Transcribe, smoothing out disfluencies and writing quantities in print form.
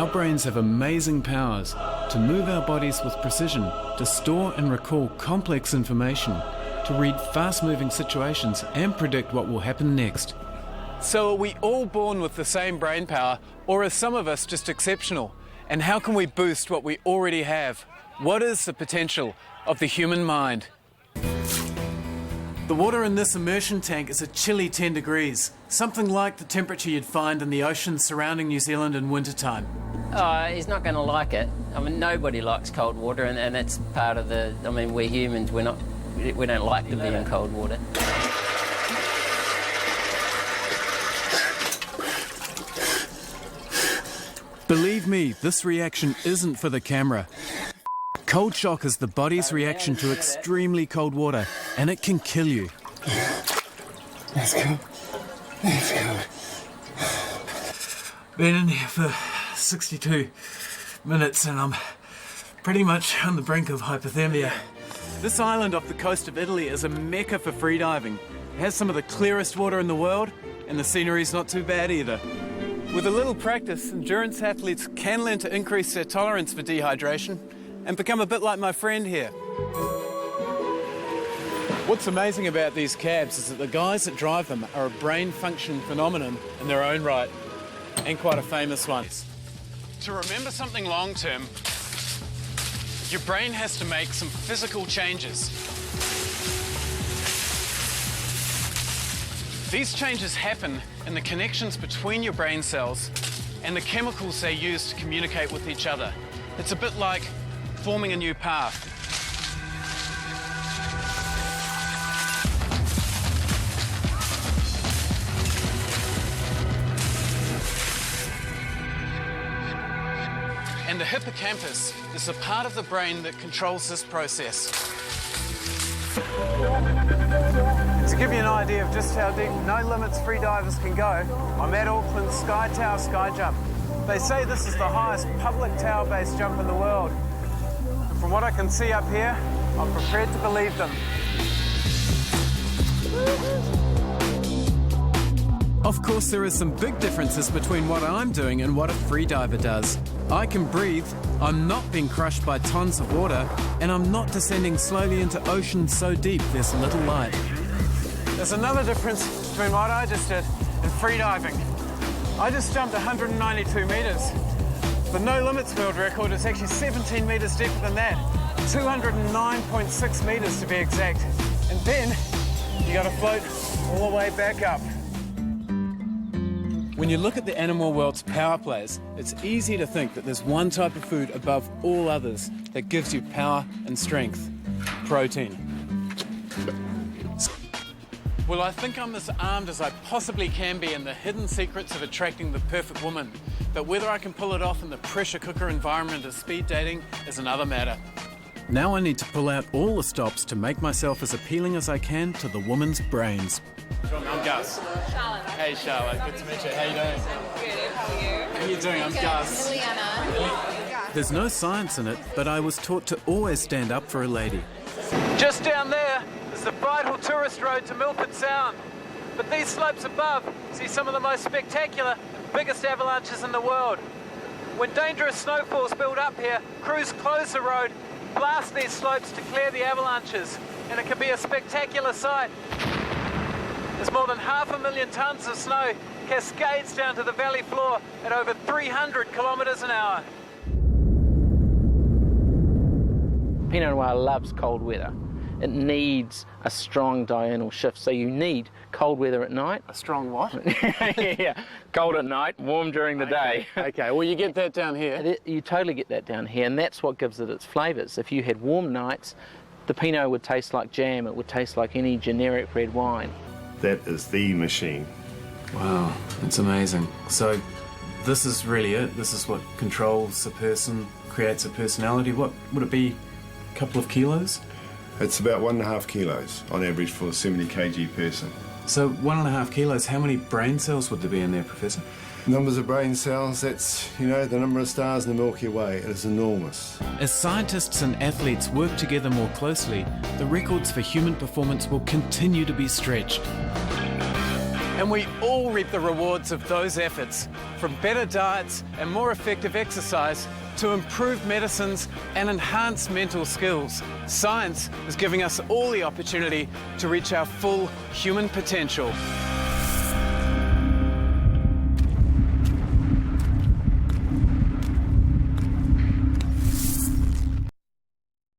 Our brains have amazing powers to move our bodies with precision, to store and recall complex information, to read fast-moving situations and predict what will happen next. So are we all born with the same brain power, or are some of us just exceptional? And how can we boost what we already have? What is the potential of the human mind? The water in this immersion tank is a chilly 10 degrees, something like the temperature you'd find in the oceans surrounding New Zealand in wintertime. He's not going to like it. I mean, nobody likes cold water, and that's part of the... I mean, we're humans, we don't like to be in cold water. Believe me, this reaction isn't for the camera. Cold shock is the body's reaction to extremely cold water, and it can kill you. Let's go. Let's go. Been in here for 62 minutes and I'm pretty much on the brink of hypothermia. This island off the coast of Italy is a mecca for freediving. It has some of the clearest water in the world, and the scenery's not too bad either. With a little practice, endurance athletes can learn to increase their tolerance for dehydration and become a bit like my friend here. What's amazing about these cabs is that the guys that drive them are a brain function phenomenon in their own right, and quite a famous one. To remember something long term, your brain has to make some physical changes. These changes happen in the connections between your brain cells and the chemicals they use to communicate with each other. It's a bit like forming a new path. And the hippocampus is the part of the brain that controls this process. To give you an idea of just how deep No Limits freedivers can go, I'm at Auckland's Sky Tower Sky Jump. They say this is the highest public tower-based jump in the world. And from what I can see up here, I'm prepared to believe them. Of course, there are some big differences between what I'm doing and what a freediver does. I can breathe, I'm not being crushed by tons of water, and I'm not descending slowly into oceans so deep there's little light. There's another difference between what I just did and freediving. I just jumped 192 metres. The No Limits world record is actually 17 metres deeper than that, 209.6 metres to be exact. And then you got to float all the way back up. When you look at the animal world's power plays, it's easy to think that there's one type of food above all others that gives you power and strength: protein. Well, I think I'm as armed as I possibly can be in the hidden secrets of attracting the perfect woman. But whether I can pull it off in the pressure cooker environment of speed dating is another matter. Now I need to pull out all the stops to make myself as appealing as I can to the woman's brains. I'm Gus. Charlotte. Hey Charlotte, good to meet you. How you doing? Good, how are you? How you doing? I'm Gus. Liliana. There's no science in it, but I was taught to always stand up for a lady. Just down there is the vital tourist road to Milford Sound. But these slopes above see some of the most spectacular and biggest avalanches in the world. When dangerous snowfalls build up here, crews close the road, blast these slopes to clear the avalanches, and it can be a spectacular sight. There's more than 500,000 tonnes of snow cascades down to the valley floor at over 300 kilometres an hour. Pinot Noir loves cold weather. It needs a strong diurnal shift, so you need cold weather at night. A strong what? Yeah, cold at night, warm during the day. Okay, well you get that down here. You totally get that down here, and that's what gives it its flavours. If you had warm nights, the Pinot would taste like jam, it would taste like any generic red wine. That is the machine. Wow, it's amazing. So this is really it? This is what controls a person, creates a personality? What would it be, a couple of kilos? It's about 1.5 kilos on average for a 70 kg person. So 1.5 kilos, how many brain cells would there be in there, Professor? Numbers of brain cells, that's, the number of stars in the Milky Way. It is enormous. As scientists and athletes work together more closely, the records for human performance will continue to be stretched. And we all reap the rewards of those efforts. from better diets and more effective exercise to improved medicines and enhanced mental skills, science is giving us all the opportunity to reach our full human potential.